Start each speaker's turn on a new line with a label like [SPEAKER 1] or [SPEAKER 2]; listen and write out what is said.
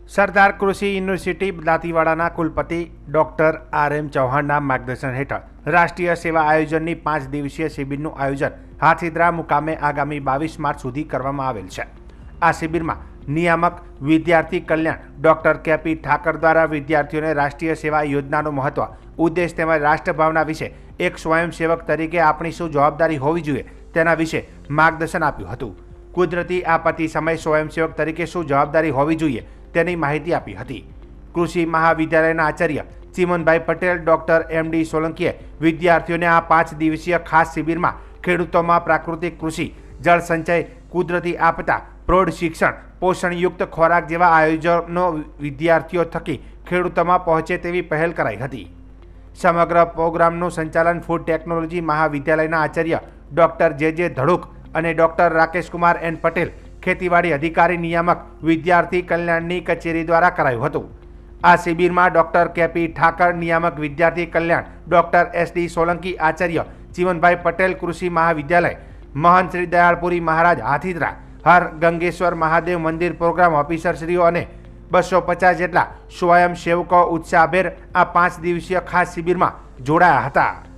[SPEAKER 1] સરદાર કૃષિ યુનિવર્સિટી દાંતીવાડાના કુલપતિ ડોક્ટર આર.એમ. ચૌહાણના માર્ગદર્શન હેઠળ રાષ્ટ્રીય સેવા આયોજનની 5 દિવસીય શિબિરનું આયોજન હાથીદરા મુકામે આગામી 22 માર્ચ સુધી કરવામાં આવેલ છે। આ શિબિરમાં નિયામક વિદ્યાર્થી કલ્યાણ ડોક્ટર કે.પી. ઠાકર દ્વારા વિદ્યાર્થીઓને રાષ્ટ્રીય સેવા યોજનાનું મહત્વ, ઉદ્દેશ તેમજ રાષ્ટ્રભાવના વિશે એક સ્વયંસેવક તરીકે આપણી શું જવાબદારી હોવી જોઈએ તેના વિશે માર્ગદર્શન આપ્યું હતું। કુદરતી આપત્તિ સમય સ્વયંસેવક તરીકે શું જવાબદારી હોવી જોઈએ તેની માહિતી આપી હતી। કૃષિ મહાવિદ્યાલયના આચાર્ય ચીમનભાઈ પટેલ, ડોક્ટર એમ.ડી. સોલંકીએ વિદ્યાર્થીઓને આ 5 દિવસીય ખાસ શિબિરમાં ખેડૂતોમાં પ્રાકૃતિક કૃષિ, જળ સંચય, કુદરતી આપદા, પ્રૌઢ શિક્ષણ, પોષણયુક્ત ખોરાક જેવા આયોજનો વિદ્યાર્થીઓ થકી ખેડૂતોમાં પહોંચે તેવી પહેલ કરાઈ હતી। સમગ્ર પ્રોગ્રામનું સંચાલન ફૂડ ટેકનોલોજી મહાવિદ્યાલયના આચાર્ય ડોક્ટર જે ધડુક અને ડોક્ટર રાકેશકુમાર એન પટેલ, ખેતીવાડી અધિકારી નિયામક વિદ્યાર્થી કલ્યાણની કચેરી દ્વારા કરાયું હતું। આ શિબિરમાં ડોક્ટર કે.પી. ઠાકર, નિયામક વિદ્યાર્થી કલ્યાણ ડોક્ટર એસ.ડી. સોલંકી, આચાર્ય ચીમનભાઈ પટેલ, કૃષિ મહાવિદ્યાલય, મહંત શ્રી દયાળપુરી મહારાજ હાથીદરા, હર ગંગેશ્વર મહાદેવ મંદિર પ્રોગ્રામ ઓફિસરશ્રીઓ અને 250 જેટલા સ્વયંસેવકો ઉત્સાહભેર આ 5 દિવસીય ખાસ શિબિરમાં જોડાયા હતા।